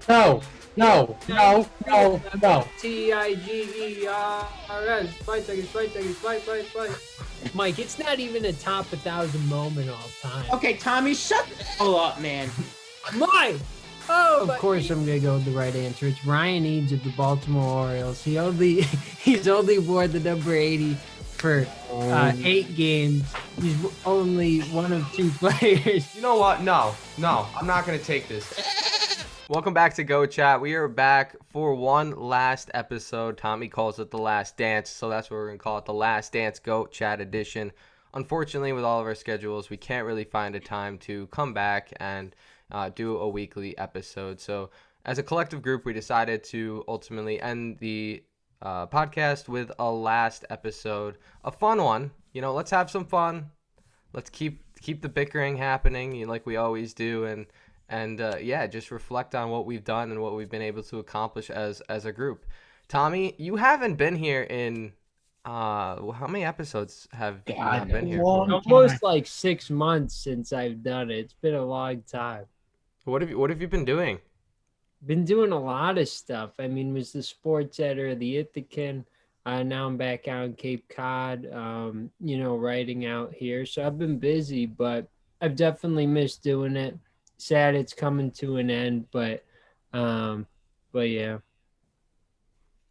No, no, no, no, no. Tigers. Fight, Tigers, fight, Tigers, fight. Mike, it's not even a top 1,000 moment all time. Okay, Tommy, shut the hell up, man. Mike! Oh, of course I'm gonna go with the right answer. It's Ryan Eads of the Baltimore Orioles. He's only wore the number 80 for 8 games. He's only one of 2 players. You know what? No, I'm not going to take this. Welcome back to Go Chat. We are back for one last episode. Tommy calls it The Last Dance, so that's what we're going to call it, The Last Dance Go Chat edition. Unfortunately, with all of our schedules, we can't really find a time to come back and do a weekly episode. So as a collective group, we decided to ultimately end the podcast with a last episode, a fun one. You know, let's have some fun. Let's keep the bickering happening, like we always do, and yeah, just reflect on what we've done and what we've been able to accomplish as a group. Tommy, you haven't been here in how many episodes have you been here for? Almost like 6 months since I've done it. It's been a long time. What have you been doing? Been doing a lot of stuff. I mean, was the sports editor, the Ithacan. Now I'm back out in Cape Cod, writing out here. So I've been busy, but I've definitely missed doing it. Sad it's coming to an end, but yeah.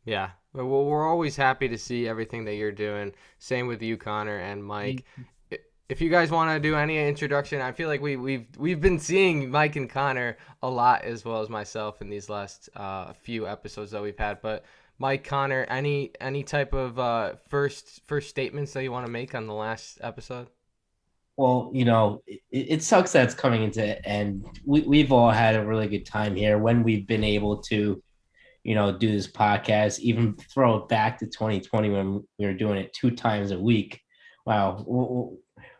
Yeah. Well, we're always happy to see everything that you're doing. Same with you, Connor and Mike. If you guys want to do any introduction, I feel like we've been seeing Mike and Connor a lot, as well as myself, in these last few episodes that we've had. But Mike, Connor, any type of first statements that you want to make on the last episode? Well, it sucks that it's coming into an end. We've all had a really good time here when we've been able to, do this podcast, even throw it back to 2020 when we were doing it 2 times a week. Wow.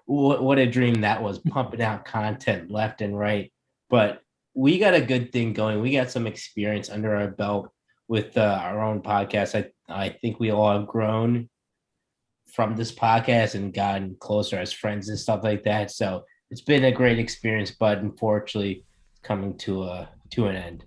What a dream that was, pumping out content left and right. But we got a good thing going. We got some experience under our belt with our own podcast. I think we all have grown from this podcast and gotten closer as friends and stuff like that. So it's been a great experience, but unfortunately coming to an end.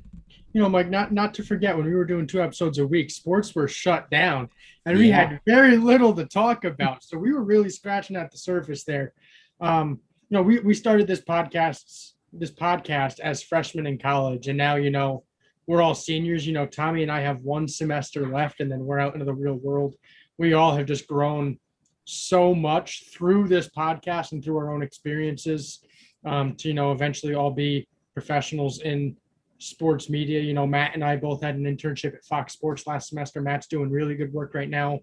Mike, not to forget, when we were doing 2 episodes a week, sports were shut down and we had very little to talk about. So we were really scratching at the surface there. We started this podcast as freshmen in college, and now, we're all seniors. Tommy and I have 1 semester left, and then we're out into the real world. We all have just grown so much through this podcast and through our own experiences to, eventually all be professionals in sports media. Matt and I both had an internship at Fox Sports last semester. Matt's doing really good work right now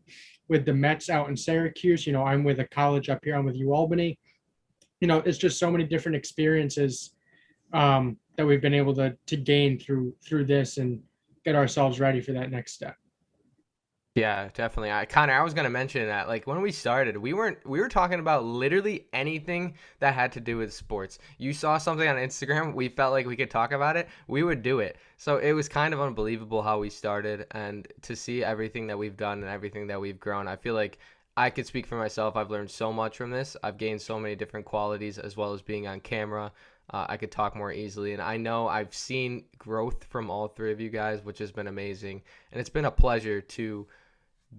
with the Mets out in Syracuse. I'm with a college up here. I'm with UAlbany. It's just so many different experiences that we've been able to gain through this and get ourselves ready for that next step. Yeah, definitely. Connor, I was going to mention that, like, when we started, we were talking about literally anything that had to do with sports. You saw something on Instagram, we felt like we could talk about it, we would do it. So it was kind of unbelievable how we started, and to see everything that we've done and everything that we've grown. I feel like I could speak for myself. I've learned so much from this. I've gained so many different qualities, as well as being on camera. I could talk more easily, and I know I've seen growth from all 3 of you guys, which has been amazing. And it's been a pleasure to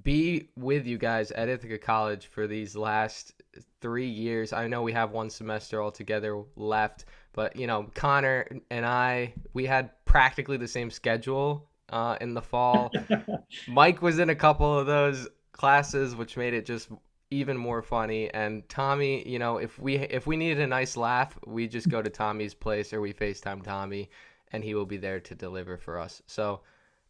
be with you guys at Ithaca College for these last 3 years. I know we have 1 semester altogether left, but Connor and we had practically the same schedule in the fall. Mike was in a couple of those classes, which made it just even more funny. And Tommy, if we needed a nice laugh, we just go to Tommy's place, or we FaceTime Tommy, and he will be there to deliver for us. So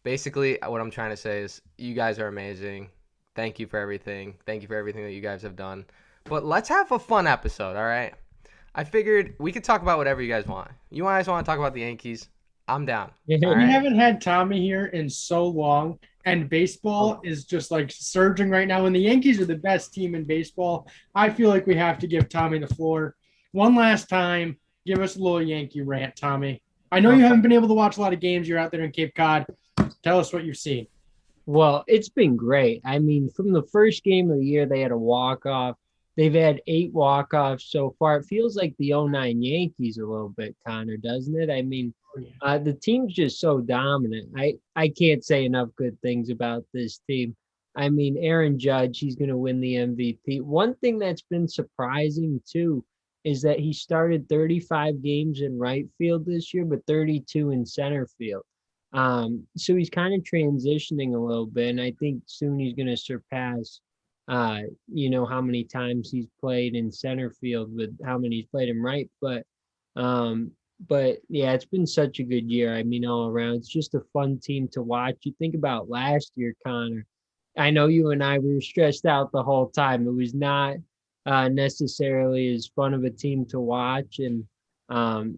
basically, what I'm trying to say is you guys are amazing. Thank you for everything. Thank you for everything that you guys have done. But let's have a fun episode, all right? I figured we could talk about whatever you guys want. You guys want to talk about the Yankees? I'm down. We haven't had Tommy here in so long, and baseball is just like surging right now. And the Yankees are the best team in baseball. I feel like we have to give Tommy the floor one last time. Give us a little Yankee rant, Tommy. I know you haven't been able to watch a lot of games. You're out there in Cape Cod. Tell us what you've seen. Well, it's been great. I mean, from the first game of the year, they had a walk-off. They've had 8 walk-offs so far. It feels like the '09 Yankees a little bit, Connor, doesn't it? I mean, The team's just so dominant. I can't say enough good things about this team. I mean, Aaron Judge, he's going to win the MVP. One thing that's been surprising too is that he started 35 games in right field this year, but 32 in center field. So he's kind of transitioning a little bit, and I think soon he's going to surpass, how many times he's played in center field with how many he's played in right. But yeah, it's been such a good year. I mean, all around, it's just a fun team to watch. You think about last year, Connor. I know you and I we were stressed out the whole time. It was not necessarily as fun of a team to watch, and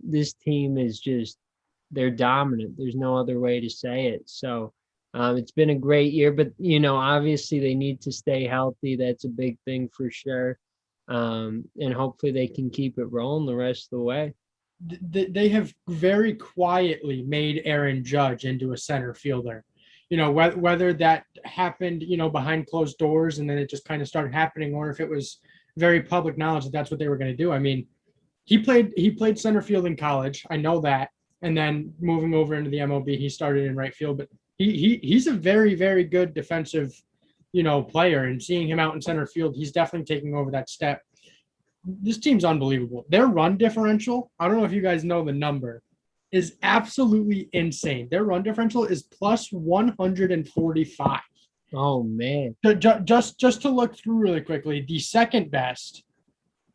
this team is just they're dominant. There's no other way to say it. So it's been a great year, but obviously they need to stay healthy. That's a big thing for sure, and hopefully they can keep it rolling the rest of the way. They have very quietly made Aaron Judge into a center fielder. Whether that happened, behind closed doors and then it just kind of started happening, or if it was very public knowledge that that's what they were going to do. I mean, he played center field in college. I know that. And then moving over into the MLB, he started in right field, but he's a very, very good defensive, player, and seeing him out in center field, he's definitely taking over that step. This team's unbelievable. Their run differential, I don't know if you guys know the number, is absolutely insane. Their run differential is plus 145. Oh man. Just to look through really quickly, the second best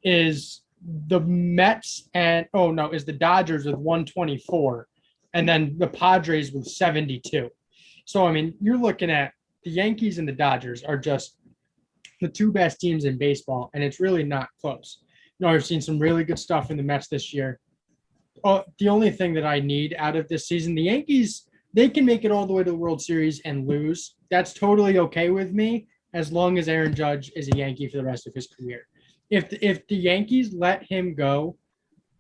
is the Mets is the Dodgers with 124, and then the Padres with 72. So I mean, you're looking at the Yankees and the Dodgers are just the two best teams in baseball, and it's really not close. I've seen some really good stuff in the Mets this year. The only thing that I need out of this season, the Yankees, they can make it all the way to the World Series and lose. That's totally okay with me, as long as Aaron Judge is a Yankee for the rest of his career. If the Yankees let him go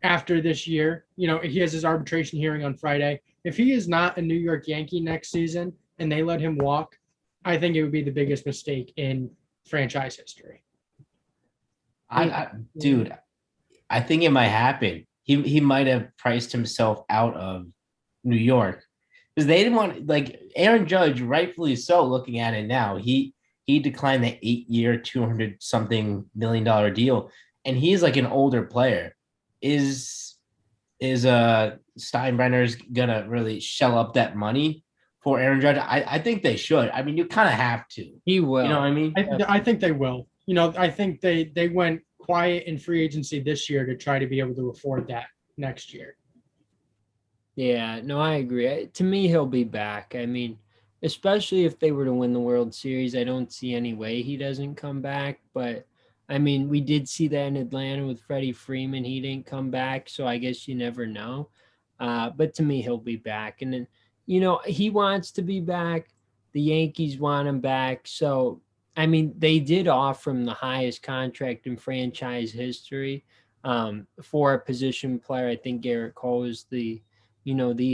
after this year, he has his arbitration hearing on Friday. If he is not a New York Yankee next season and they let him walk, I think it would be the biggest mistake in franchise history. Dude, I think it might happen. He might have priced himself out of New York because they didn't want, Aaron Judge, rightfully so. Looking at it now, he declined the 8-year, $200-something million deal, and he's like an older player. Is Steinbrenner's gonna really shell up that money for Aaron Judge? I think they should. I mean, you kind of have to. He will. You know what I mean? I think they will. I think they went quiet in free agency this year to try to be able to afford that next year. Yeah, no, I agree. To me, he'll be back. I mean, especially if they were to win the World Series, I don't see any way he doesn't come back. But I mean, we did see that in Atlanta with Freddie Freeman. He didn't come back, so I guess you never know. But to me, he'll be back. And then, he wants to be back. The Yankees want him back. So, I mean, they did offer him the highest contract in franchise history for a position player. I think Garrett Cole is the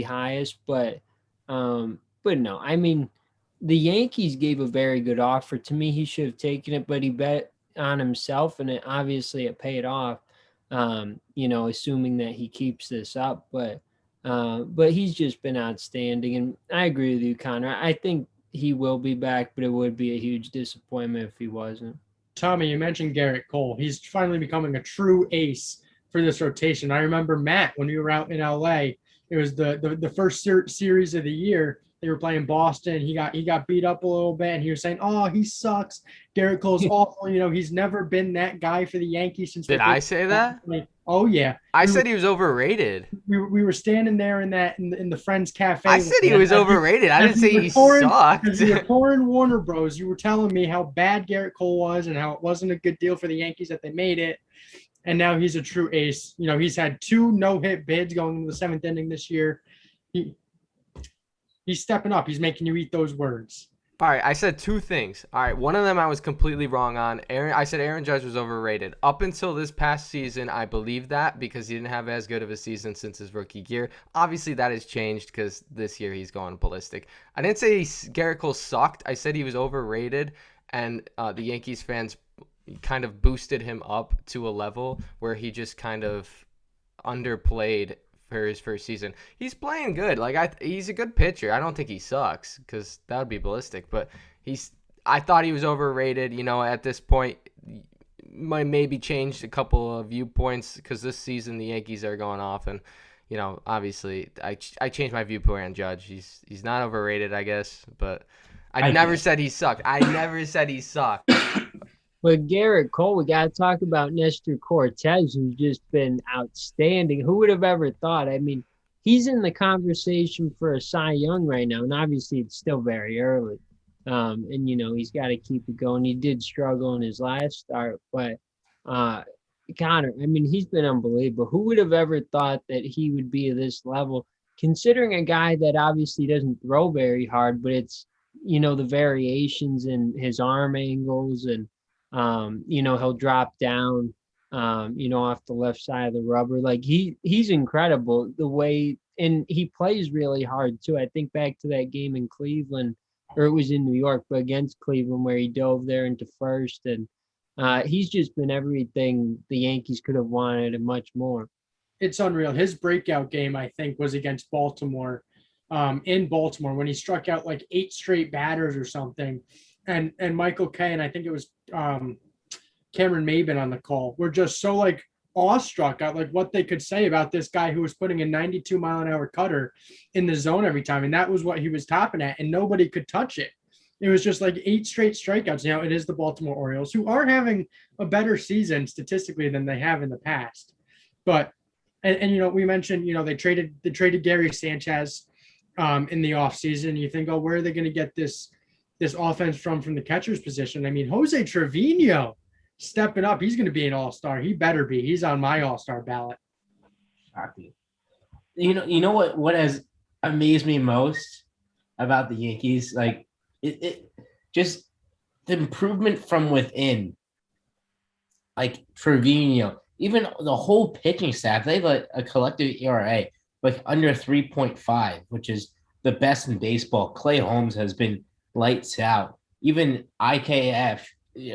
highest. But no, I mean, the Yankees gave a very good offer. To me, he should have taken it, but he bet on himself, and it paid off, assuming that he keeps this up. But he's just been outstanding, and I agree with you, Connor. I think he will be back, but it would be a huge disappointment if he wasn't. Tommy, you mentioned Garrett Cole. He's finally becoming a true ace for this rotation. I remember Matt, when we were out in LA, it was the first series of the year. They were playing Boston. He got beat up a little bit, and he was saying, "Oh, he sucks. Garrett Cole's awful. He's never been that guy for the Yankees since." Did I say that? Oh yeah. I said he was overrated. We were standing there in the Friends Cafe. I said he was overrated. I didn't say he sucked. As you were pouring Warner Bros, you were telling me how bad Garrett Cole was and how it wasn't a good deal for the Yankees that they made it. And now he's a true ace. He's had 2 no-hit bids going into the 7th inning this year. He's stepping up. He's making you eat those words. All right, I said 2 things. All right, one of them I was completely wrong on. I said Aaron Judge was overrated. Up until this past season, I believed that because he didn't have as good of a season since his rookie year. Obviously, that has changed because this year he's going ballistic. I didn't say Garrett Cole sucked. I said he was overrated, and the Yankees fans kind of boosted him up to a level where he just kind of underplayed for his first season. He's playing good. Like he's a good pitcher. I don't think he sucks because that would be ballistic. But I thought he was overrated. At this point, might maybe changed a couple of viewpoints because this season the Yankees are going off, and obviously I changed my viewpoint on Judge. He's not overrated, I guess, but I never said he sucked. I never said he sucked. But Garrett Cole, we got to talk about Nestor Cortez, who's just been outstanding. Who would have ever thought? I mean, he's in the conversation for a Cy Young right now, and obviously it's still very early. And, he's got to keep it going. He did struggle in his last start, but Connor, I mean, he's been unbelievable. Who would have ever thought that he would be at this level, considering a guy that obviously doesn't throw very hard, but it's, the variations in his arm angles and, he'll drop down, off the left side of the rubber. Like he's incredible the way, and he plays really hard too. I think back to that game in Cleveland, or it was in New York, but against Cleveland where he dove there into first. And he's just been everything the Yankees could have wanted and much more. It's unreal. His breakout game, I think, was against Baltimore, in Baltimore when he struck out like 8 straight batters or something. And Michael Kay, and I think it was Cameron Maben on the call, were just so like awestruck at like what they could say about this guy who was putting a 92-mile-an-hour cutter in the zone every time. And that was what he was topping at, and nobody could touch it. It was just like 8 straight strikeouts. Now it is the Baltimore Orioles, who are having a better season statistically than they have in the past. But, and we mentioned, they traded Gary Sanchez in the offseason. You think, where are they going to get this offense from the catcher's position? I mean, Jose Trevino stepping up. He's going to be an all-star. He better be. He's on my all-star ballot. You know what has amazed me most about the Yankees? Like it just the improvement from within. Like Trevino, even the whole pitching staff, they have a collective ERA like under 3.5, which is the best in baseball. Clay Holmes has been lights out. Even IKF,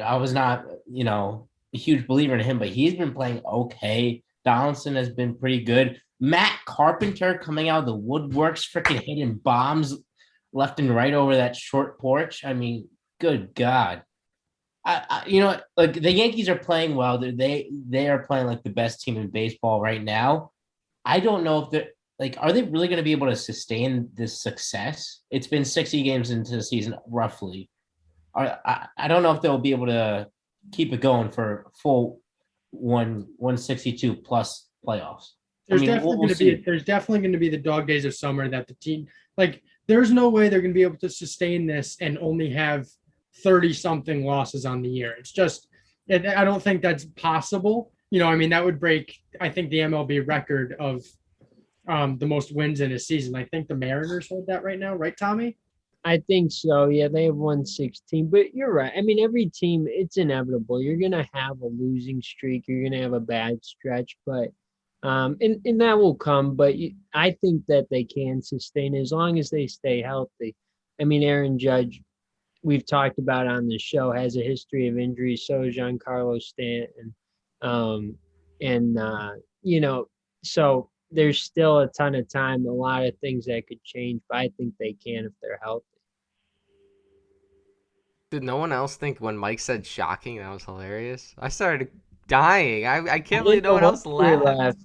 I was not, a huge believer in him, but he's been playing okay. Donaldson has been pretty good. Matt Carpenter coming out of the woodworks, freaking hitting bombs left and right over that short porch. I mean, good God. Like the Yankees are playing well. They are playing like the best team in baseball right now. I don't know if they're like, are they really going to be able to sustain this success? It's been 60 games into the season, roughly. I don't know if they'll be able to keep it going for full 162 plus playoffs. There's definitely going to be the dog days of summer that the team, like, there's no way they're going to be able to sustain this and only have 30-something losses on the year. It's just, I don't think that's possible. That would break, I think, the MLB record of the most wins in a season. I think the Mariners hold that right now, right, Tommy? I think so. Yeah, they have 116. But you're right. I mean, every team, it's inevitable. You're going to have a losing streak. You're going to have a bad stretch. But and that will come. But I think that they can sustain as long as they stay healthy. I mean, Aaron Judge, we've talked about on the show, has a history of injuries. So is Giancarlo Stanton. So there's still a ton of time, a lot of things that could change, but I think they can if they're healthy. Did no one else think when Mike said shocking that was hilarious? I started dying. I can't believe no one else laughed.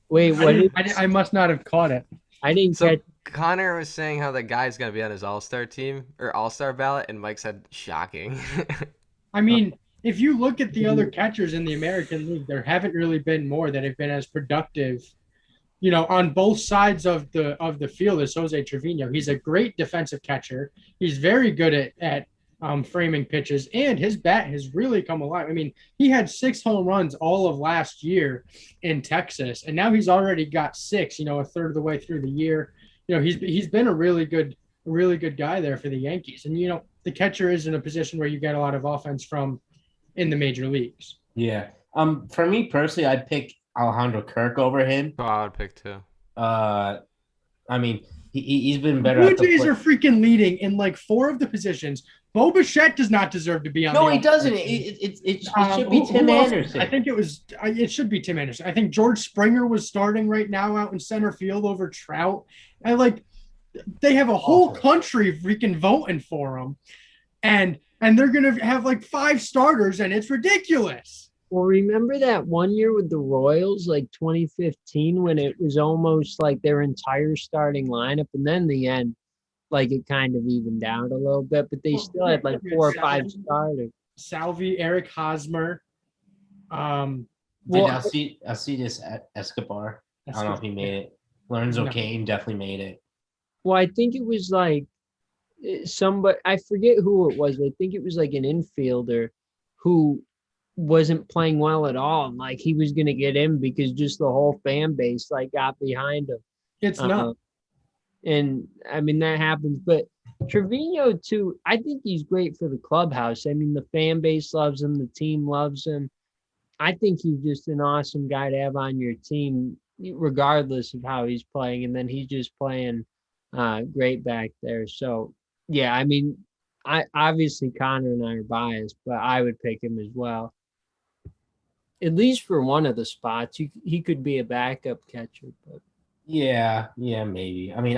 Wait, what? I must not have caught it. I didn't catch. Connor was saying how the guy's going to be on his all-star team or all-star ballot, and Mike said shocking. I mean, if you look at the other catchers in the American League, there haven't really been more that have been as productive, on both sides of the field as Jose Trevino. He's a great defensive catcher. He's very good at framing pitches, and his bat has really come alive. I mean, he had 6 home runs all of last year in Texas, and now he's already got 6, a third of the way through the year. He's been a really good guy there for the Yankees. And, the catcher is in a position where you get a lot of offense from in the major leagues. Yeah. For me personally, I'd pick Alejandro Kirk over him. Oh, I would pick too. I mean, He's been better Blue at the Jays play. are freaking leading in like 4 of the positions. Bo Bichette does not deserve to be on. No, the he doesn't. team. It should be Tim who else? Anderson. I think it should be Tim Anderson. I think George Springer was starting right now out in center field over Trout. And like they have a whole country freaking voting for him. And they're gonna have like 5 starters, and it's ridiculous. Well, remember that one year with the Royals, like 2015, when it was almost like their entire starting lineup, and then the end, like it kind of evened out a little bit, but they still had like 4 or 5 starters. Salvi, Eric Hosmer. I'll see this at Escobar. I don't know if he made it. Lorenzo Cain definitely made it. Well, I think it was like somebody, I forget who it was. I think it was like an infielder who wasn't playing well at all. And like he was going to get in because just the whole fan base like got behind him. It's not. And I mean, that happens. But Trevino, too, I think he's great for the clubhouse. I mean, the fan base loves him. The team loves him. I think he's just an awesome guy to have on your team, regardless of how he's playing. And then he's just playing great back there. So, yeah, I mean, I obviously Connor and I are biased, but I would pick him as well. At least for one of the spots, he could be a backup catcher. But yeah, maybe. I mean,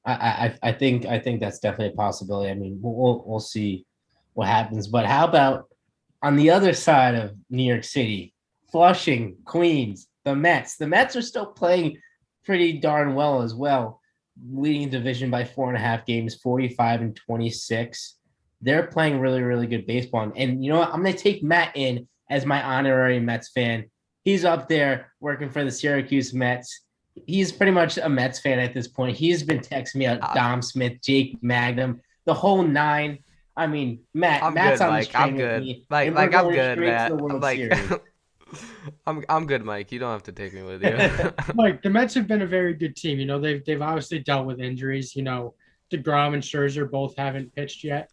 I think that's definitely a possibility. I mean, we'll see what happens. But how about on the other side of New York City, Flushing, Queens, the Mets? The Mets are still playing pretty darn well as well, leading division by 4.5 games, 45-26. They're playing really, really good baseball. And you know what? I'm going to take Matt in as my honorary Mets fan. He's up there working for the Syracuse Mets. He's pretty much a Mets fan at this point. He's been texting me about Dom Smith, Jake Magnum, the whole 9. I mean, Matt's on the train with me. I'm good, Matt. I'm good, Mike. You don't have to take me with you. Mike, the Mets have been a very good team. You know, they've obviously dealt with injuries. You know, DeGrom and Scherzer both haven't pitched yet.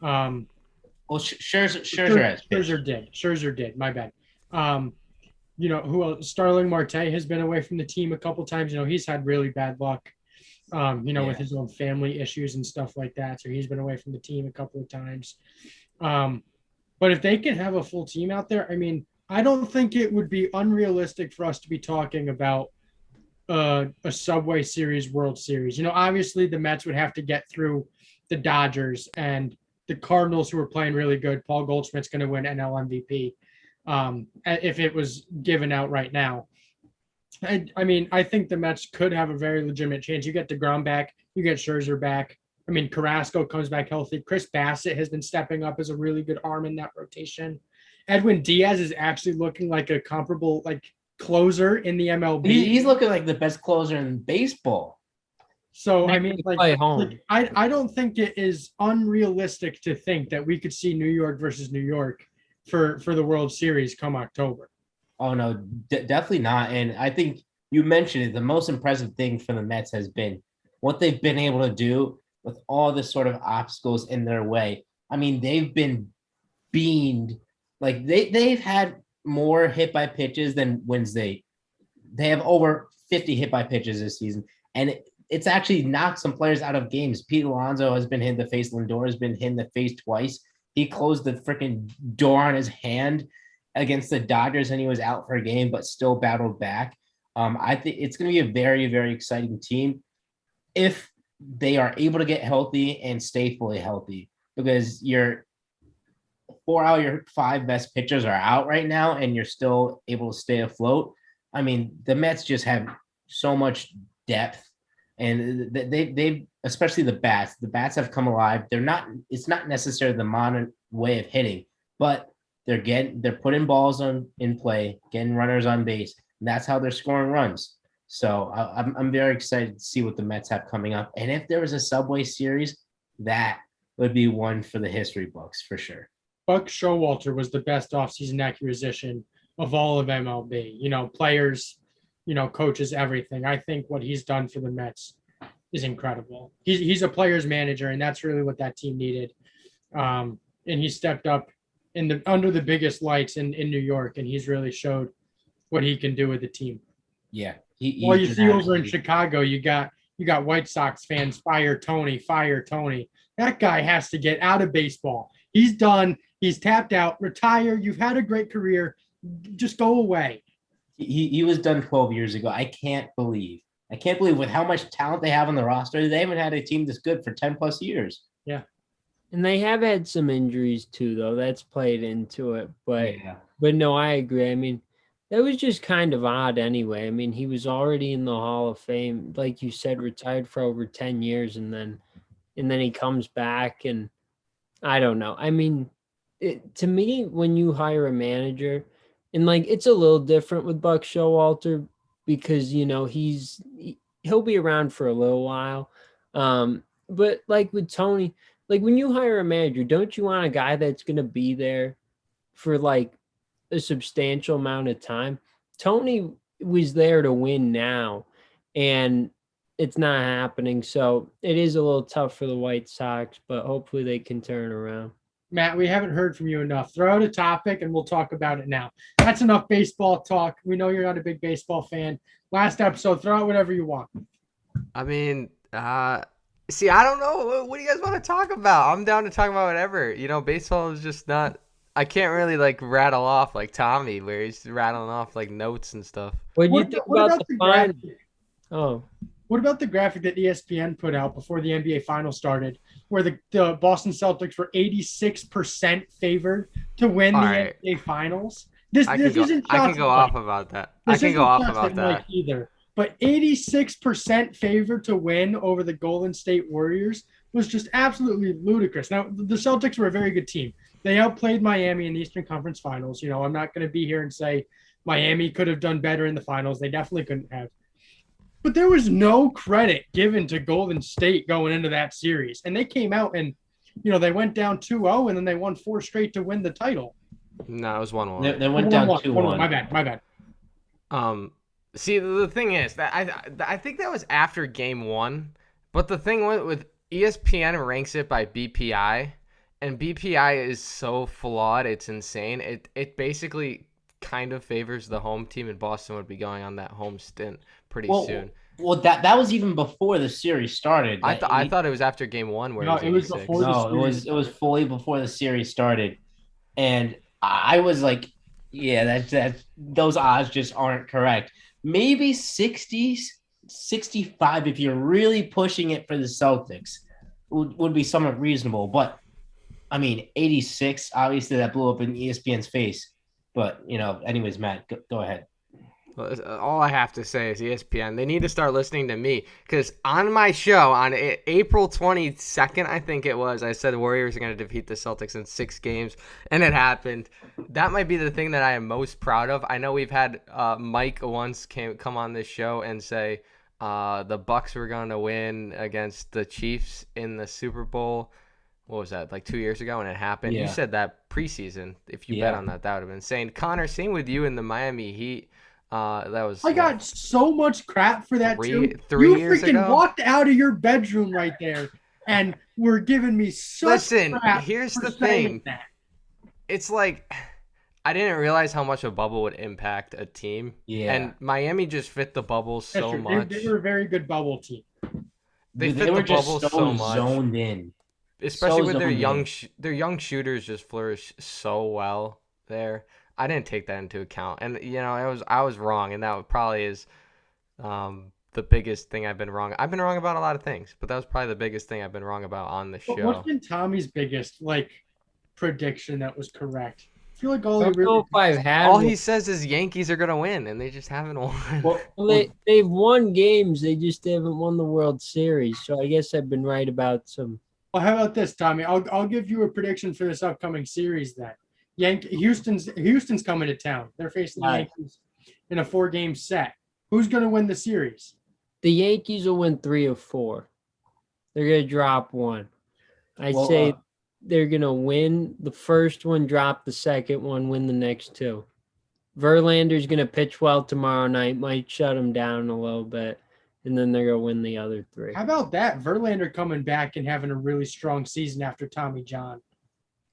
Well, Scherzer did. My bad. You know, who else? Starling Marte has been away from the team a couple times. You know, he's had really bad luck, with his own family issues and stuff like that. So he's been away from the team a couple of times. But if they can have a full team out there, I mean, I don't think it would be unrealistic for us to be talking about a Subway Series World Series. You know, obviously the Mets would have to get through the Dodgers and the Cardinals, who are playing really good. Paul Goldschmidt's going to win NL MVP if it was given out right now. I mean, I think the Mets could have a very legitimate chance. You get DeGrom back, you get Scherzer back. I mean, Carrasco comes back healthy. Chris Bassett has been stepping up as a really good arm in that rotation. Edwin Diaz is actually looking like a comparable closer in the MLB. He's looking like the best closer in baseball. So I mean, I don't think it is unrealistic to think that we could see New York versus New York for the World Series come October. Oh no, definitely not. And I think you mentioned it. The most impressive thing for the Mets has been what they've been able to do with all the sort of obstacles in their way. I mean, they've been beamed. Like they've had more hit by pitches than Wednesday. They have over 50 hit by pitches this season, and it's actually knocked some players out of games. Pete Alonso has been hit in the face. Lindor has been hit in the face twice. He closed the freaking door on his hand against the Dodgers, and he was out for a game, but still battled back. I think it's going to be a very, very exciting team if they are able to get healthy and stay fully healthy, because your 4 out of your 5 best pitchers are out right now, and you're still able to stay afloat. I mean, the Mets just have so much depth, and they've especially the bats. The bats have come alive. It's not necessarily the modern way of hitting, but they're putting balls in play, getting runners on base, and that's how they're scoring runs. So I'm very excited to see what the Mets have coming up. And if there was a Subway Series, that would be one for the history books for sure. Buck Showalter was the best offseason acquisition of all of MLB. You know, players, you know, coaches, everything. I think what he's done for the Mets is incredible. He's a player's manager, and that's really what that team needed. And he stepped up under the biggest lights in New York, and he's really showed what he can do with the team. Yeah. Well, you see over in Chicago, you got you got White Sox fans, fire Tony, fire Tony. That guy has to get out of baseball. He's done. He's tapped out. Retire. You've had a great career. Just go away. He was done 12 years ago. I can't believe with how much talent they have on the roster. They haven't had a team this good for 10 plus years. Yeah. And they have had some injuries too, though. That's played into it. But no, I agree. I mean, that was just kind of odd anyway. I mean, he was already in the Hall of Fame, like you said, retired for over 10 years, and then he comes back, and I don't know. I mean, to me, when you hire a manager, and like it's a little different with Buck Showalter because he'll be around for a little while. But like with Tony, like when you hire a manager, don't you want a guy that's going to be there for like a substantial amount of time? Tony was there to win now, and it's not happening. So it is a little tough for the White Sox, but hopefully they can turn around. Matt, we haven't heard from you enough. Throw out a topic and we'll talk about it now. That's enough baseball talk. We know you're not a big baseball fan. Last episode, throw out whatever you want. I mean, see, I don't know. What do you guys want to talk about? I'm down to talk about whatever. Baseball is just not. I can't really like rattle off like Tommy, where he's rattling off like notes and stuff. What do you think about the final? Oh. What about the graphic that ESPN put out before the NBA Finals started, where the Boston Celtics were 86% favored to win the NBA Finals? This isn't. I can go off about that. I can go off about that either. But 86% favored to win over the Golden State Warriors was just absolutely ludicrous. Now, the Celtics were a very good team. They outplayed Miami in the Eastern Conference Finals. I'm not going to be here and say Miami could have done better in the finals. They definitely couldn't have. But there was no credit given to Golden State going into that series. And they came out and, they went down 2-0 and then they won 4 straight to win the title. No, it was 1-1. They went down 2-1. My bad. See, the thing is that I think that was after game 1. But the thing with ESPN ranks it by BPI, and BPI is so flawed, it's insane. It basically kind of favors the home team, and Boston would be going on that home stint pretty soon. Well, that was even before the series started. I thought it was after game 1 where it was before. It was fully before the series started, and I was like, yeah, that those odds just aren't correct. Maybe 60s, 65 if you're really pushing it for the Celtics would be somewhat reasonable. But I mean, 86, obviously that blew up in ESPN's face. But, anyways, Matt, go ahead. All I have to say is ESPN, they need to start listening to me, because on my show on April 22nd, I think it was, I said the Warriors are going to defeat the Celtics in 6 games, and it happened. That might be the thing that I am most proud of. I know we've had Mike once come on this show and say the Bucks were going to win against the Chiefs in the Super Bowl. What was that, like 2 years ago, and it happened? Yeah. You said that preseason. If you bet on that, that would have been insane. Connor, same with you in the Miami Heat. That was. I got so much crap for that too. 3 years ago. You freaking walked out of your bedroom right there, and were giving me such crap. Here's the thing. It's like I didn't realize how much a bubble would impact a team. Yeah. And Miami just fit the bubble so much. They were a very good bubble team. They fit the bubble so much. Zoned in. Especially with their young shooters just flourish so well there. I didn't take that into account, and I was wrong, and that probably is the biggest thing I've been wrong. I've been wrong about a lot of things, but that was probably the biggest thing I've been wrong about on the show. What's been Tommy's biggest prediction that was correct? I feel like all he says is Yankees are gonna win, and they just haven't won. They've won games, they just haven't won the World Series. So I guess I've been right about some. Well, how about this, Tommy? I'll give you a prediction for this upcoming series then. Houston's coming to town. They're facing the Yankees in a 4-game set. Who's going to win the series? The Yankees will win 3 of 4. They're going to drop 1. I'd say they're going to win the first one, drop the second one, win the next 2. Verlander's going to pitch well tomorrow night, might shut him down a little bit, and then they're going to win the other 3. How about that? Verlander coming back and having a really strong season after Tommy John.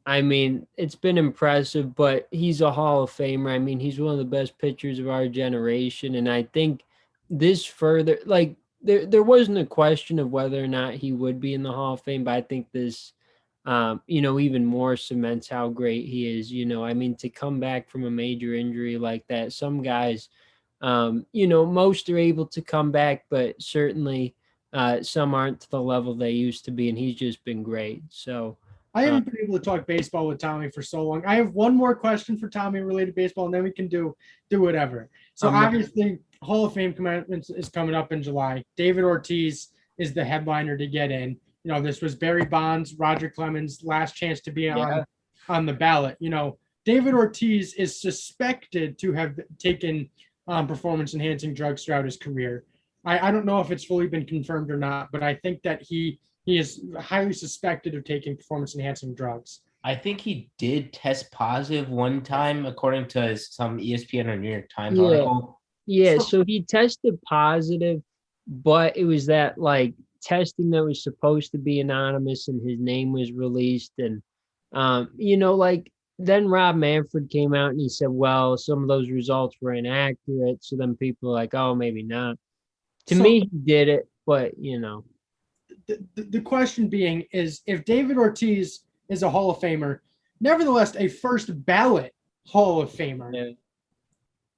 I mean, it's been impressive, but he's a Hall of Famer. I mean, he's one of the best pitchers of our generation. And I think this further, there wasn't a question of whether or not he would be in the Hall of Fame, but I think this, even more cements how great he is. I mean, to come back from a major injury like that, some guys, most are able to come back, but certainly some aren't to the level they used to be, and he's just been great. So I haven't been able to talk baseball with Tommy for so long. I have one more question for Tommy related to baseball, and then we can do whatever. So obviously, Hall of Fame commencement is coming up in July. David Ortiz is the headliner to get in. This was Barry Bonds, Roger Clemens' last chance to be on the ballot. David Ortiz is suspected to have taken performance-enhancing drugs throughout his career. I don't know if it's fully been confirmed or not, but I think that he is highly suspected of taking performance-enhancing drugs. I think he did test positive one time, according to some ESPN or New York Times article. Yeah, so he tested positive, but it was that like testing that was supposed to be anonymous, and his name was released. And then Rob Manfred came out and he said, well, some of those results were inaccurate. So then people are like, oh, maybe not. To me, he did it, but The question being is, if David Ortiz is a Hall of Famer, nevertheless a first ballot Hall of Famer,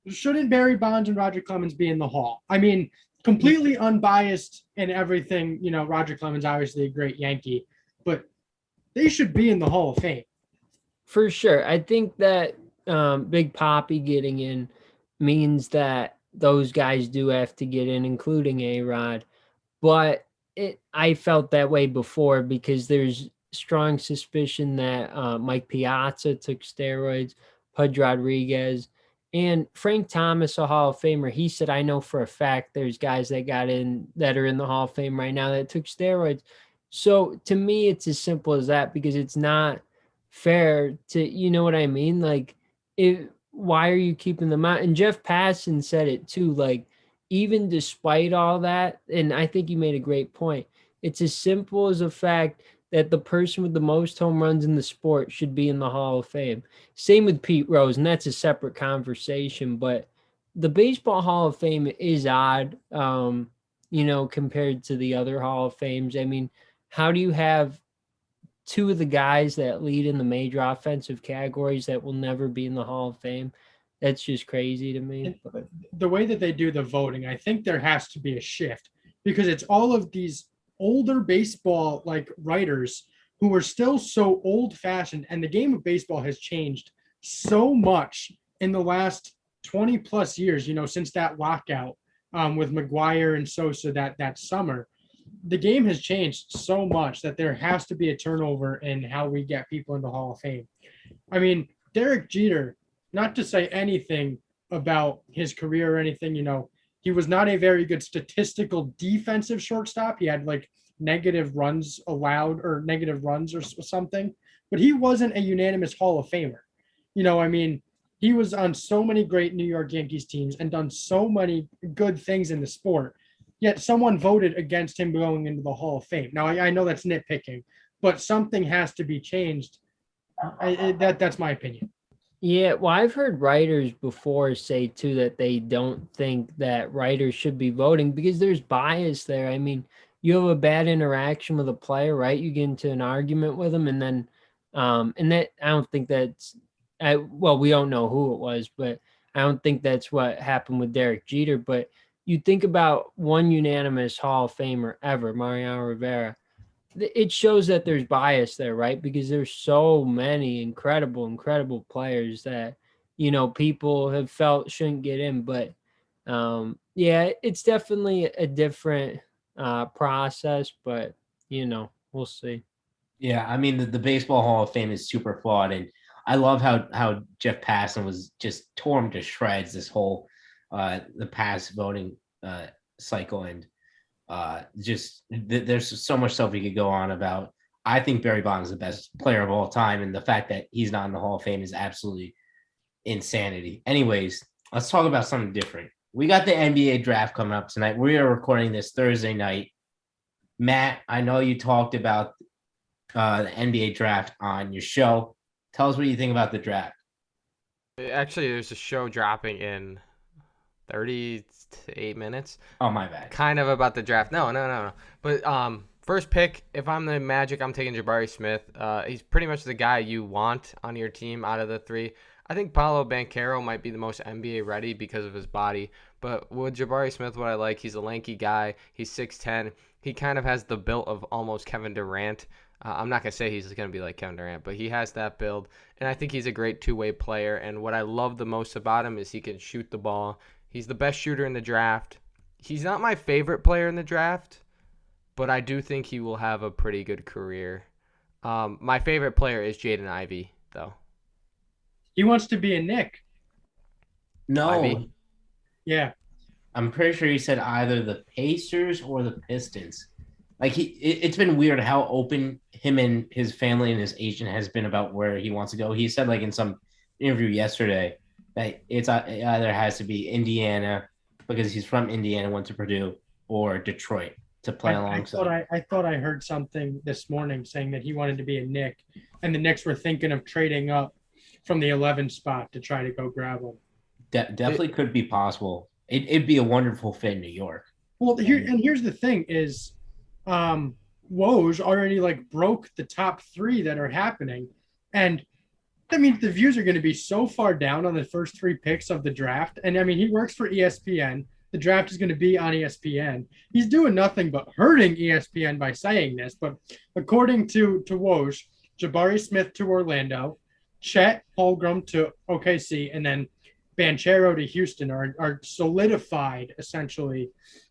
shouldn't Barry Bonds and Roger Clemens be in the Hall? I mean, completely unbiased in everything. Roger Clemens, obviously a great Yankee, but they should be in the Hall of Fame. For sure. I think that Big Papi getting in means that those guys do have to get in, including A-Rod. But I felt that way before, because there's strong suspicion that Mike Piazza took steroids, Pudge Rodriguez, and Frank Thomas, a Hall of Famer. He said, I know for a fact there's guys that got in that are in the Hall of Fame right now that took steroids. So to me, it's as simple as that, because it's not fair to, you know what I mean? Like, why are you keeping them out? And Jeff Passan said it too, like, even despite all that, and I think you made a great point, it's as simple as the fact that the person with the most home runs in the sport should be in the Hall of Fame. Same with Pete Rose, and that's a separate conversation. But the Baseball Hall of Fame is odd, compared to the other Hall of Fames. I mean, how do you have two of the guys that lead in the major offensive categories that will never be in the Hall of Fame? That's just crazy to me. The way that they do the voting, I think there has to be a shift, because it's all of these older baseball writers who are still so old fashioned, and the game of baseball has changed so much in the last 20 plus years, since that lockout with McGuire and Sosa that summer. The game has changed so much that there has to be a turnover in how we get people in the Hall of Fame. I mean, Derek Jeter, not to say anything about his career or anything, he was not a very good statistical defensive shortstop. He had negative runs allowed or negative runs or something, but he wasn't a unanimous Hall of Famer. I mean, he was on so many great New York Yankees teams and done so many good things in the sport, yet someone voted against him going into the Hall of Fame. Now, I know that's nitpicking, but something has to be changed. That's my opinion. Yeah, well, I've heard writers before say too that they don't think that writers should be voting because there's bias there. I mean, you have a bad interaction with a player, right? You get into an argument with them, and then, and that I don't think that's, well, we don't know who it was, but I don't think that's what happened with Derek Jeter. But you think about one unanimous Hall of Famer ever, Mariano Rivera. It shows that there's bias there, right? Because there's so many incredible players that, people have felt shouldn't get in. But yeah, it's definitely a different process, but we'll see. Yeah, I mean the Baseball Hall of Fame is super flawed, and I love how Jeff Passan was just torn to shreds this whole the past voting cycle, and there's so much stuff we could go on about. I think Barry Bonds is the best player of all time, and the fact that he's not in the Hall of Fame is absolutely insanity. Anyways, let's talk about something different. We got the NBA draft coming up tonight. We are recording this Thursday night. Matt, I know you talked about the NBA draft on your show. Tell us what you think about the draft. Actually, there's a show dropping in 38 minutes. Oh, my bad. Kind of about the draft. No. But first pick, if I'm the Magic, I'm taking Jabari Smith. He's pretty much the guy you want on your team out of the three. I think Paolo Banchero might be the most NBA ready because of his body. But with Jabari Smith, what I like, he's a lanky guy. He's 6'10". He kind of has the build of almost Kevin Durant. I'm not going to say he's going to be like Kevin Durant, but he has that build. And I think he's a great two-way player. And what I love the most about him is he can shoot the ball. He's the best shooter in the draft. He's not my favorite player in the draft, but I do think he will have a pretty good career. My favorite player is Jaden Ivey, though. He wants to be a Knick. No. Ivy? Yeah. I'm pretty sure he said either the Pacers or the Pistons. Like it's been weird how open him and his family and his agent has been about where he wants to go. He said like in some interview yesterday that it either has to be Indiana because he's from Indiana, went to Purdue, or Detroit to play alongside. I thought I heard something this morning saying that he wanted to be a Knick, and the Knicks were thinking of trading up from the 11 spot to try to go grab him. Definitely could be possible. It'd be a wonderful fit in New York. Well, here's the thing is, Woj already like broke the top 3 that are happening, and I mean the views are going to be so far down on the first 3 picks of the draft. And I mean he works for ESPN. The draft is going to be on ESPN. He's doing nothing but hurting ESPN by saying this. But according to Woj, Jabari Smith to Orlando, Chet Holmgren to OKC, and then Banchero to Houston are solidified essentially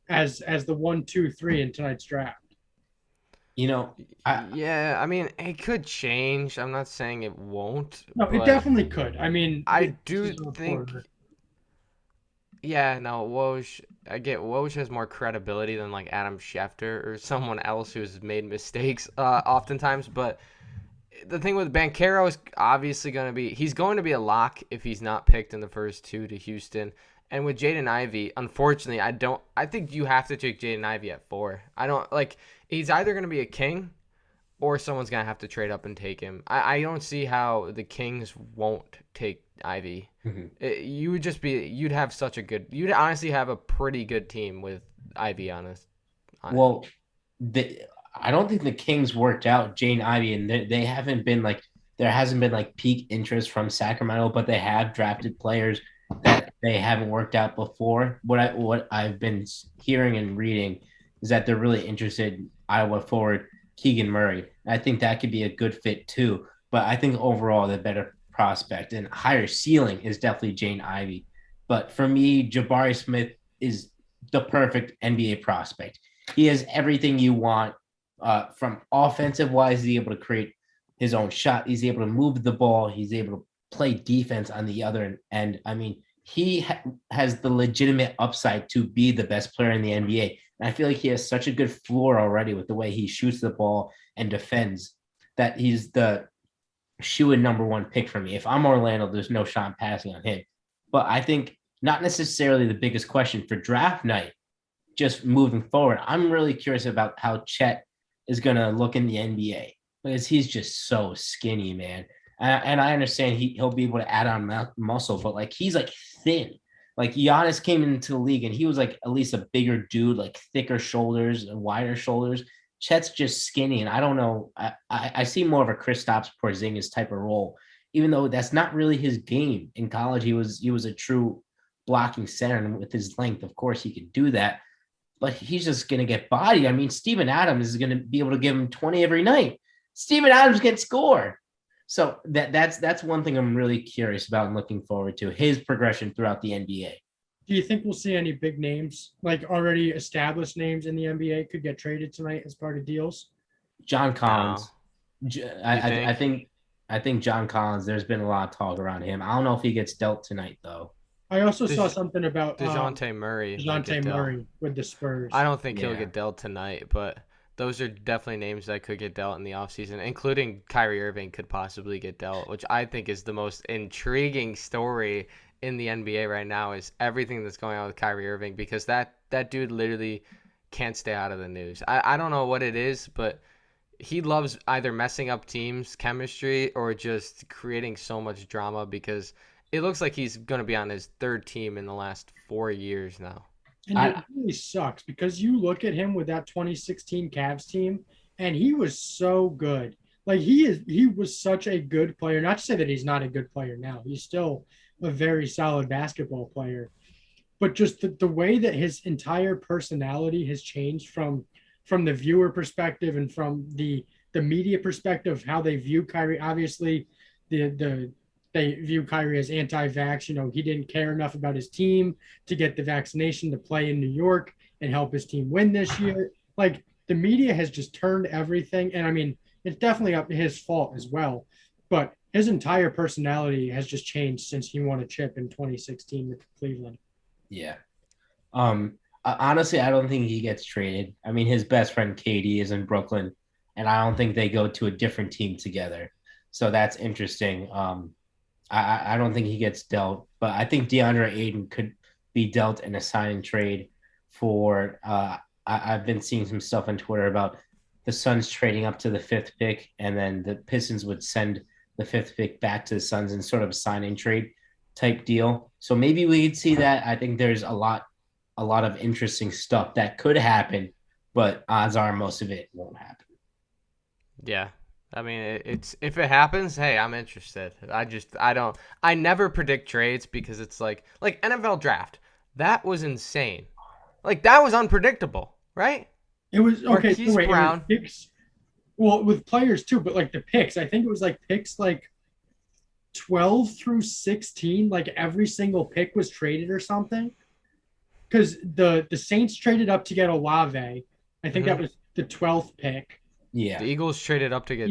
as the 1, 2, 3 in tonight's draft. You know, I mean, it could change. I'm not saying it won't. No, it definitely could. I mean, I do think. Yeah, no, Woj has more credibility than like Adam Schefter or someone else who's made mistakes oftentimes. But the thing with Banchero is obviously he's going to be a lock if he's not picked in the first 2 to Houston. And with Jaden Ivey, unfortunately, I think you have to take Jaden Ivey at 4. He's either going to be a King or someone's going to have to trade up and take him. I don't see how the Kings won't take Ivey. Mm-hmm. You'd have you'd honestly have a pretty good team with Ivey on it. Well, I don't think the Kings worked out Jaden Ivey, and they haven't been like, there hasn't been like peak interest from Sacramento, but they have drafted players that they haven't worked out before. What I've been hearing and reading is that they're really interested in Iowa forward Keegan Murray. I think that could be a good fit too. But I think overall the better prospect and higher ceiling is definitely Jaden Ivey. But for me, Jabari Smith is the perfect NBA prospect. He has everything you want from offensive wise. He's able to create his own shot. He's able to move the ball. He's able to play defense on the other end. I mean, he has the legitimate upside to be the best player in the NBA. And I feel like he has such a good floor already with the way he shoots the ball and defends that he's the shoe-in number 1 pick for me. If I'm Orlando, there's no shot passing on him. But I think not necessarily the biggest question for draft night, just moving forward. I'm really curious about how Chet is going to look in the NBA because he's just so skinny, man. And I understand he'll be able to add on muscle, but like he's like thin. Like Giannis came into the league and he was like at least a bigger dude, like thicker shoulders and wider shoulders. Chet's just skinny, and I don't know. I see more of a Kristaps Porzingis type of role, even though that's not really his game. In college, he was a true blocking center, and with his length, of course, he could do that. But he's just gonna get bodied. I mean, Steven Adams is gonna be able to give him 20 every night. Steven Adams can score. So that's one thing I'm really curious about and looking forward to, his progression throughout the NBA. Do you think we'll see any big names, like already established names in the NBA, could get traded tonight as part of deals? John Collins. No. I think John Collins, there's been a lot of talk around him. I don't know if he gets dealt tonight, though. I also saw something about DeJounte Murray. DeJounte Murray with the Spurs. I don't think he'll get dealt tonight, but those are definitely names that could get dealt in the offseason, including Kyrie Irving could possibly get dealt, which I think is the most intriguing story in the NBA right now is everything that's going on with Kyrie Irving, because that dude literally can't stay out of the news. I don't know what it is, but he loves either messing up teams' chemistry or just creating so much drama, because it looks like he's going to be on his third team in the last 4 years now. And it really sucks because you look at him with that 2016 Cavs team, and he was so good. Like he was such a good player. Not to say that he's not a good player now. He's still a very solid basketball player. But just the way that his entire personality has changed from the viewer perspective and from the media perspective, how they view Kyrie. Obviously, they view Kyrie as anti-vax. You know, he didn't care enough about his team to get the vaccination to play in New York and help his team win this year. Like the media has just turned everything. And I mean, it's definitely up to his fault as well. But his entire personality has just changed since he won a chip in 2016 with Cleveland. Yeah. Honestly, I don't think he gets traded. I mean, his best friend Katie is in Brooklyn, and I don't think they go to a different team together. So that's interesting. I don't think he gets dealt, but I think DeAndre Ayton could be dealt in a sign and trade for. I've been seeing some stuff on Twitter about the Suns trading up to the 5th pick, and then the Pistons would send the 5th pick back to the Suns in sort of a sign and trade type deal. So maybe we could see that. I think there's a lot of interesting stuff that could happen, but odds are most of it won't happen. Yeah. I mean, it's if it happens, hey, I'm interested. I never predict trades because it's like NFL draft. That was insane. Like that was unpredictable, right? It was okay. Marquise Brown. Picks, well, with players too, but like the picks, I think it was like picks like 12 through 16. Like every single pick was traded or something. Because the Saints traded up to get Olave. I think that was the 12th pick. Yeah. The Eagles traded up to get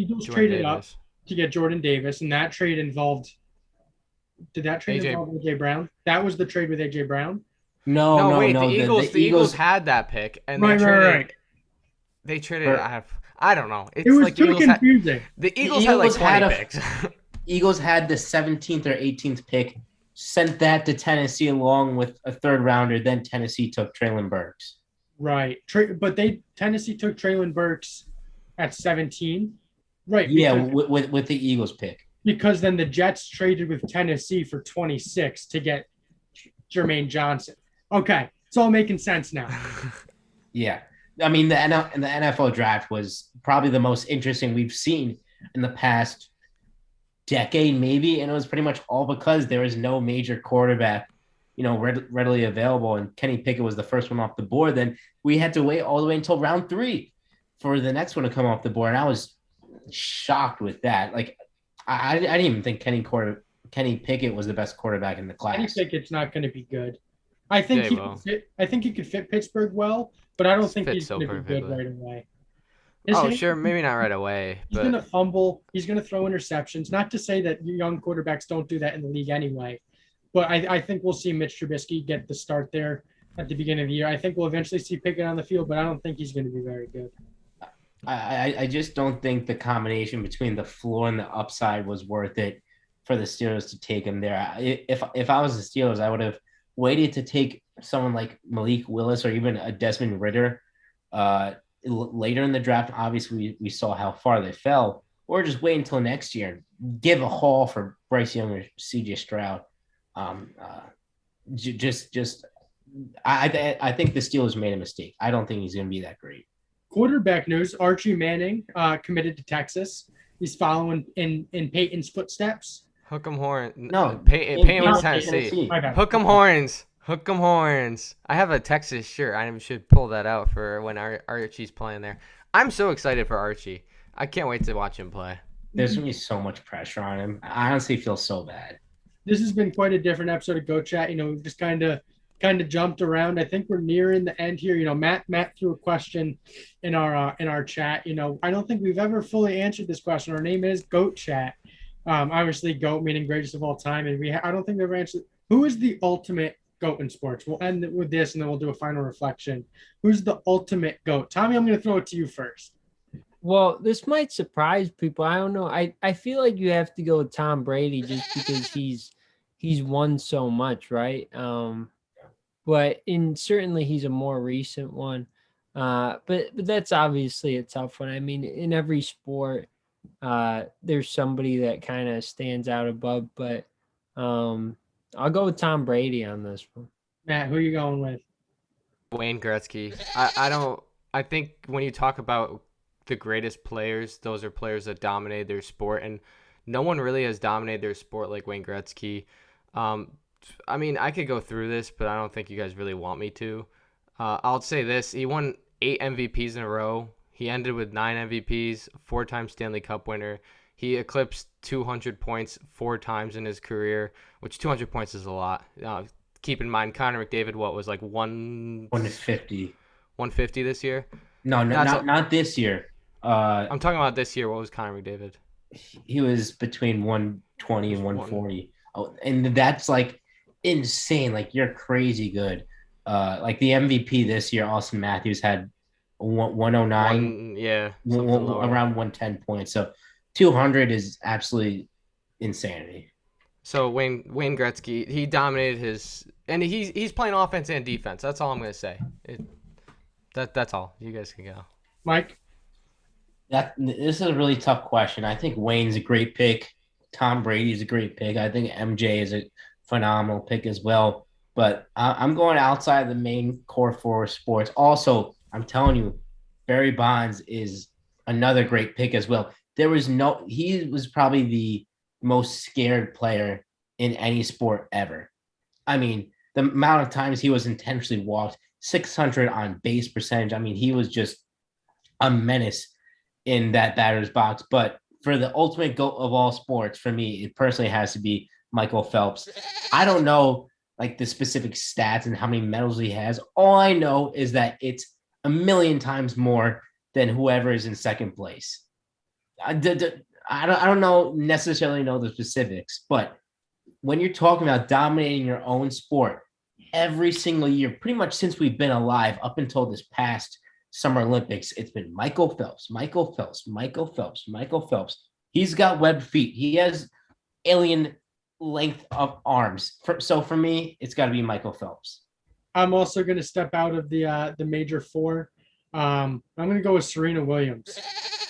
Jordan Davis, and that trade involved. Did that trade involve AJ Brown? That was the trade with AJ Brown. No. The Eagles had that pick, and right. They traded. I don't know. It was like too confusing. The Eagles had like 20 picks. Eagles had the 17th or 18th pick, sent that to Tennessee along with a 3rd rounder. Then Tennessee took Treylon Burks. Right, but Tennessee took Treylon Burks at 17. Right. Yeah, with the Eagles pick. Because then the Jets traded with Tennessee for 26 to get Jermaine Johnson. Okay, it's all making sense now. Yeah. I mean, the NFL draft was probably the most interesting we've seen in the past decade, maybe, and it was pretty much all because there was no major quarterback, readily available, and Kenny Pickett was the first one off the board. Then we had to wait all the way until round 3 for the next one to come off the board, and I was shocked with that. Like, I didn't even think Kenny Pickett was the best quarterback in the class. Kenny Pickett's not going to be good. I think he could fit Pittsburgh well, but I don't think he's going to be good right away. Sure, maybe not right away. He's going to fumble. He's going to throw interceptions. Not to say that young quarterbacks don't do that in the league anyway, but I think we'll see Mitch Trubisky get the start there at the beginning of the year. I think we'll eventually see Pickett on the field, but I don't think he's going to be very good. I just don't think the combination between the floor and the upside was worth it for the Steelers to take him there. If I was the Steelers, I would have waited to take someone like Malik Willis or even a Desmond Ridder later in the draft. Obviously, we saw how far they fell, or just wait until next year and give a haul for Bryce Young or C.J. Stroud. I think the Steelers made a mistake. I don't think he's going to be that great. Quarterback news: Archie Manning committed to Texas. He's following in Peyton's footsteps. Hook 'em horns. No, Peyton went to Tennessee. Hook 'em horns. Hook 'em horns. I have a Texas shirt. I should pull that out for when Archie's playing there. I'm so excited for Archie. I can't wait to watch him play. There's going to be so much pressure on him. I honestly feel so bad. This has been quite a different episode of Go Chat. We've just kind of jumped around. I think we're nearing the end here. Matt threw a question in our chat. I don't think we've ever fully answered this question. Our name is Goat Chat. Obviously, GOAT meaning greatest of all time, and I don't think we've ever answered. Who is the ultimate GOAT in sports? We'll end it with this, and then we'll do a final reflection. Who's the ultimate GOAT? Tommy, I'm going to throw it to you first. Well, this might surprise people. I don't know. I feel like you have to go with Tom Brady just because he's won so much, right? But certainly he's a more recent one. But that's obviously a tough one. I mean, in every sport, there's somebody that kind of stands out above. But I'll go with Tom Brady on this one. Matt, who are you going with? Wayne Gretzky. I don't. I think when you talk about the greatest players, those are players that dominated their sport, and no one really has dominated their sport like Wayne Gretzky. Um, I mean, I could go through this, but I don't think you guys really want me to. I'll say this: he won 8 MVPs in a row. He ended with 9 MVPs, 4-time Stanley Cup winner. He eclipsed 200 points 4 times in his career, which 200 points is a lot. Keep in mind, Connor McDavid, what was like 150. 150 this year? No, not this year. I'm talking about this year. What was Connor McDavid? He was between 120 and 140. Oh, and that's like insane. Like you're crazy good. Like the MVP this year, Austin Matthews had 109, Yeah, around 110 points. So 200 is absolutely insanity. So Wayne Gretzky, he dominated and he's playing offense and defense. That's all I'm gonna say. That's all. You guys can go. Mike? This is a really tough question. I think Wayne's a great pick. Tom Brady's a great pick. I think MJ is a phenomenal pick as well. But I'm going outside the main core for sports. Also, I'm telling you, Barry Bonds is another great pick as well. He was probably the most scared player in any sport ever. I mean, the amount of times he was intentionally walked, 600 on base percentage. I mean, he was just a menace in that batter's box. But for the ultimate GOAT of all sports, for me, it personally has to be Michael Phelps. I don't know like the specific stats and how many medals he has. All I know is that it's a million times more than whoever is in second place. I don't necessarily know the specifics, but when you're talking about dominating your own sport every single year, pretty much since we've been alive up until this past Summer Olympics, it's been Michael Phelps, Michael Phelps, Michael Phelps, Michael Phelps. He's got webbed feet. He has alien length of arms. So for me, it's got to be Michael Phelps. I'm also going to step out of the major four. I'm going to go with Serena Williams.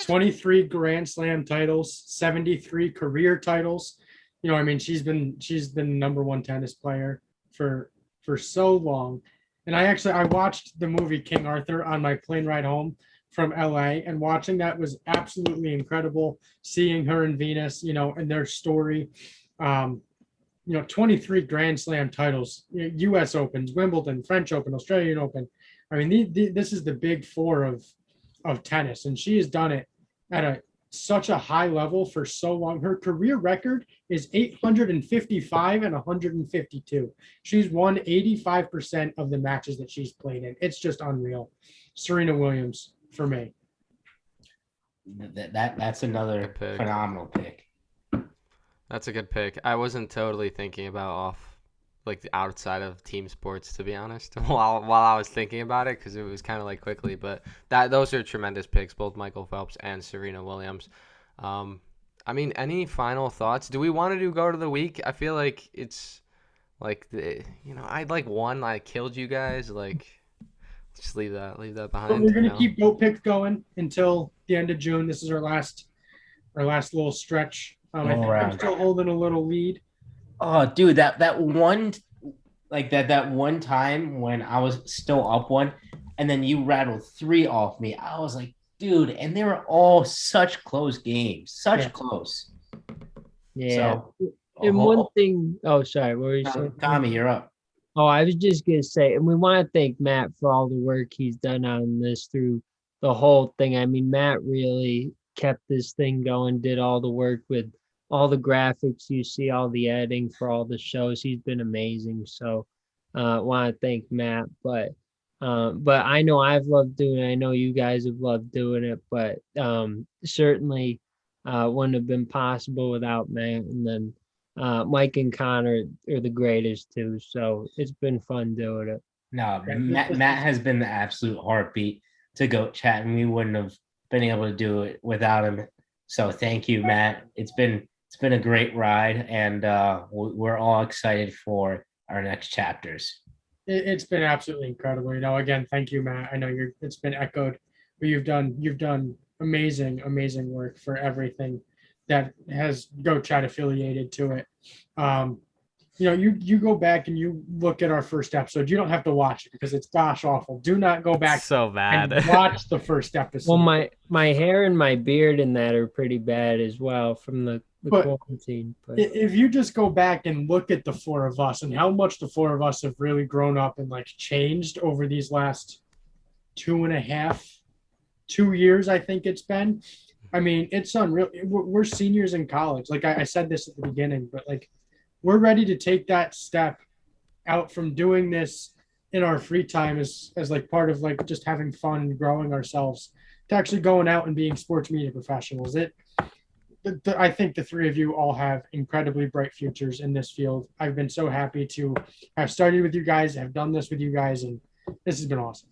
23 Grand Slam titles, 73 career titles. You know, I mean, she's been number one tennis player for so long. And I watched the movie King Arthur on my plane ride home from LA, and watching that was absolutely incredible. Seeing her and Venus, you know, and their story. 23 Grand Slam titles, U.S. Opens, Wimbledon, French Open, Australian Open. I mean, this is the big four of tennis, and she has done it at such a high level for so long. Her career record is 855 and 152. She's won 85% of the matches that she's played in. It's just unreal. Serena Williams for me. That's another phenomenal pick. That's a good pick. I wasn't totally thinking about outside of team sports, to be honest, while I was thinking about it, because it was kind of like quickly. But those are tremendous picks, both Michael Phelps and Serena Williams. I mean, any final thoughts? Do we want to go to the week? I feel like it's like I'd like one. I killed you guys. Like, just leave that behind. We're gonna keep GOAT picks going until the end of June. This is our last little stretch. I think I'm still holding a little lead. Oh, dude, that one, like that one time when I was still up one, and then you rattled 3 off me. I was like, dude, and they were all such close games, close. Yeah. So, and one thing. Oh, sorry. What were you saying? Tommy, you're up. Oh, I was just gonna say, and we want to thank Matt for all the work he's done on this through the whole thing. I mean, Matt really kept this thing going, did all the work with all the graphics you see, all the editing for all the shows. He's been amazing. So want to thank Matt. But I know I've loved doing it. I know you guys have loved doing it, but certainly wouldn't have been possible without Matt. And then Mike and Connor are the greatest too. So it's been fun doing it. No, Matt has been the absolute heartbeat to Goat Chat, and we wouldn't have been able to do it without him. So thank you, Matt. It's been a great ride, and we're all excited for our next chapters. It's been absolutely incredible. Again, thank you, Matt. I know it's been echoed, but you've done amazing work for everything that has Goat Chat affiliated to it. you go back and you look at our first episode. You don't have to watch it because it's gosh awful. Do not go back So bad. and watch the first episode. Well, my hair and my beard in that are pretty bad as well from the quarantine. But if you just go back and look at the four of us and how much the four of us have really grown up and like changed over these last 2 years, I think it's been. I mean, it's unreal. We're seniors in college. Like I said this at the beginning, but like we're ready to take that step out from doing this in our free time as like part of like just having fun and growing ourselves to actually going out and being sports media professionals. I think the three of you all have incredibly bright futures in this field. I've been so happy to have started with you guys, have done this with you guys, and this has been awesome.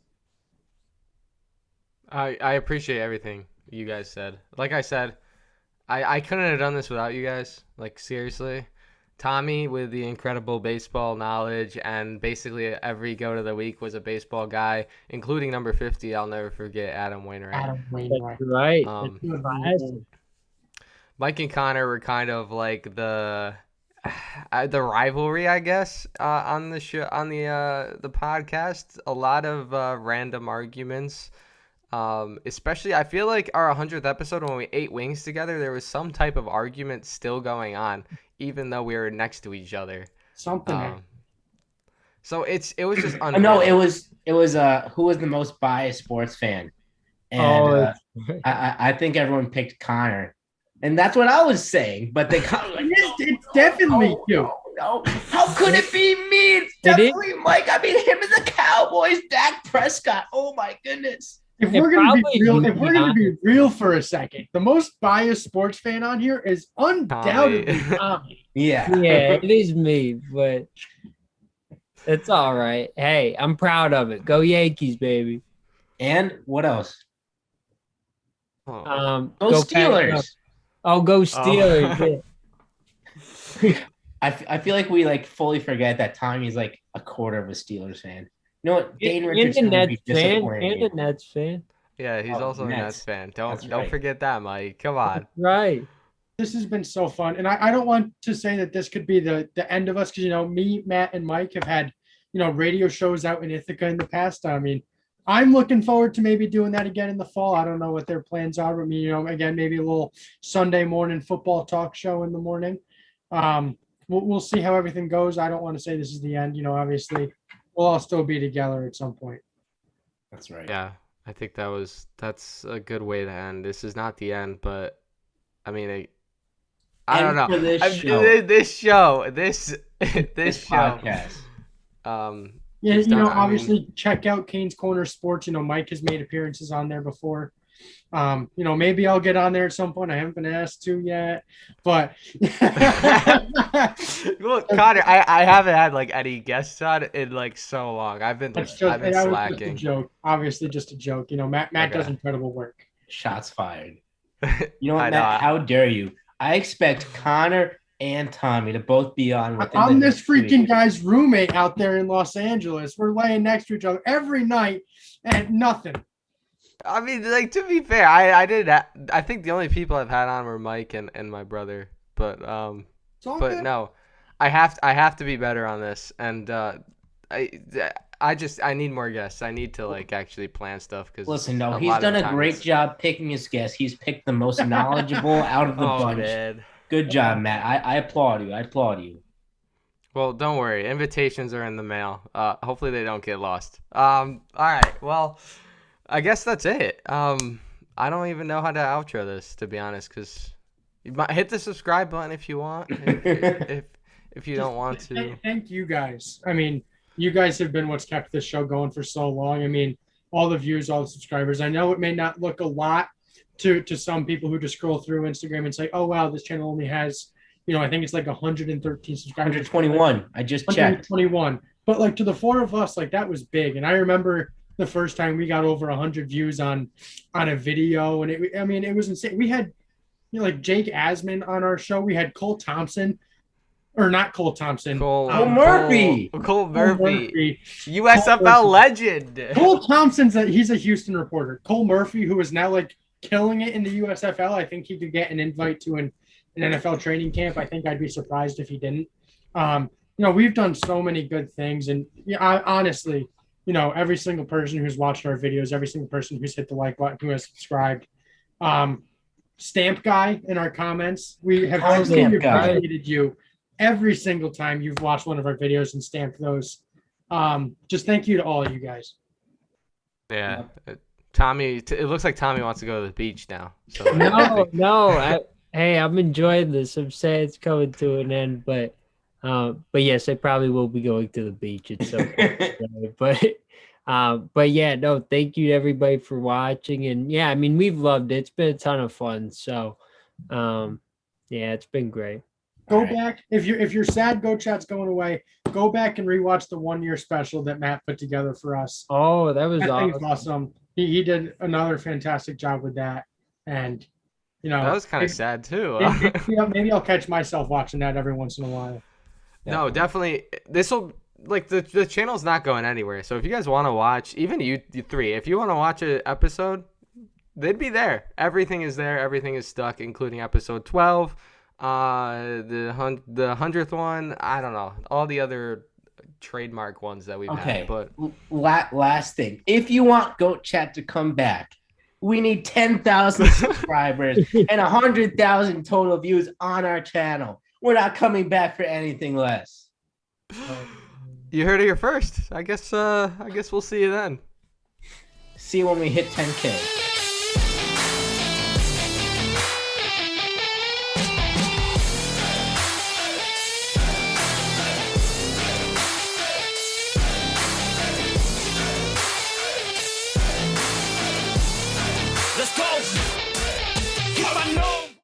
I appreciate everything you guys said. Like I said, I couldn't have done this without you guys. Like, seriously. Tommy with the incredible baseball knowledge, and basically every go to the week was a baseball guy, including number 50. I'll never forget Adam Wainwright. that's right. Mike and Connor were kind of like the rivalry, I guess, on the show, on the podcast. A lot of random arguments. Especially, I feel like our 100th episode when we ate wings together, there was some type of argument still going on, even though we were next to each other. Something. So it was just unreal. No, it was who was the most biased sports fan, and I think everyone picked Connor, and that's what I was saying. But they kind of like, it's definitely you. No, how could it be me? It's definitely Mike. I mean, him and the Cowboys, Dak Prescott. Oh my goodness. If we're gonna be real for a second, the most biased sports fan on here is undoubtedly Tommy. Yeah, it is me, but it's all right. Hey, I'm proud of it. Go Yankees, baby. And what else? Go Steelers. Go Steelers. Yeah. I feel like we like fully forget that Tommy's like a quarter of a Steelers fan. You know what? Dane Richardson would be disappointing. And a Nets fan. Yeah, he's also a Nets fan. Don't forget that, Mike. Come on. Right. This has been so fun. And I don't want to say that this could be the end of us because, me, Matt, and Mike have had, radio shows out in Ithaca in the past. I mean, I'm looking forward to maybe doing that again in the fall. I don't know what their plans are. But again, maybe a little Sunday morning football talk show in the morning. We'll see how everything goes. I don't want to say this is the end. Obviously, we'll all still be together at some point. That's right. Yeah, I think that's a good way to end. This is not the end, but I mean, I don't know. This podcast. Obviously check out Kane's Corner Sports. Mike has made appearances on there before. Maybe I'll get on there at some point. I haven't been asked to yet, but look, Connor, I haven't had like any guests on in like so long. I've been slacking. Just a joke. Obviously, just a joke. Matt does incredible work. Shots fired. You know what, Matt? How dare you? I expect Connor and Tommy to both be on. I'm this freaking guy's roommate out there in Los Angeles. We're laying next to each other every night, and nothing. I mean, like, to be fair, I think the only people I've had on were Mike and my brother, but good. No, I have to be better on this, and I need more guests. I need to like actually plan stuff because listen, no, he's done a great job picking his guests. He's picked the most knowledgeable out of the bunch. Man. Good job, Matt. I applaud you. Well, don't worry. Invitations are in the mail. Hopefully they don't get lost. All right. Well, I guess that's it. I don't even know how to outro this, to be honest, because you might hit the subscribe button if you want. If you don't want to. Thank you guys. I mean, you guys have been what's kept this show going for so long. I mean, all the views, all the subscribers. I know it may not look a lot to some people who just scroll through Instagram and say, oh, wow, this channel only has, I think it's like 113 subscribers. 121. I just checked. 121. But like to the four of us, like that was big. And I remember the first time we got over 100 views on a video. And it was insane. We had, like Jake Asman on our show. We had Cole Thompson. Or not Cole Thompson. Cole Murphy. Cole Murphy. USFL legend. Cole Thompson's he's a Houston reporter. Cole Murphy, who is now like killing it in the USFL. I think he could get an invite to an NFL training camp. I think I'd be surprised if he didn't. we've done so many good things, and honestly, every single person who's watched our videos, every single person who's hit the like button, who has subscribed, stamp guy in our comments, we have truly appreciated you every single time you've watched one of our videos and stamped those. Just thank you to all of you guys. Yeah. Tommy, it looks like Tommy wants to go to the beach now. So No. Hey, I'm enjoying this. I'm saying it's coming to an end, but yes, I probably will be going to the beach at some point. But yeah, no, thank you to everybody for watching, and yeah, I mean, we've loved it. It's been a ton of fun. So, yeah, it's been great. Go back if you're sad. Go Chat's going away. Go back and rewatch the 1 year special that Matt put together for us. Oh, that was awesome. He did another fantastic job with that, and that was kind of sad too. Maybe I'll catch myself watching that every once in a while. No, definitely. This will the channel's not going anywhere. So if you guys want to watch, even you three, if you want to watch an episode, they'd be there. Everything is there. Everything is stuck, including episode 12, the 100th one. I don't know all the other trademark ones that we've had. But last thing, if you want Goat Chat to come back, we need 10,000 subscribers and 100,000 total views on our channel. We're not coming back for anything less. You heard it here first. I guess we'll see you then. See you when we hit 10K.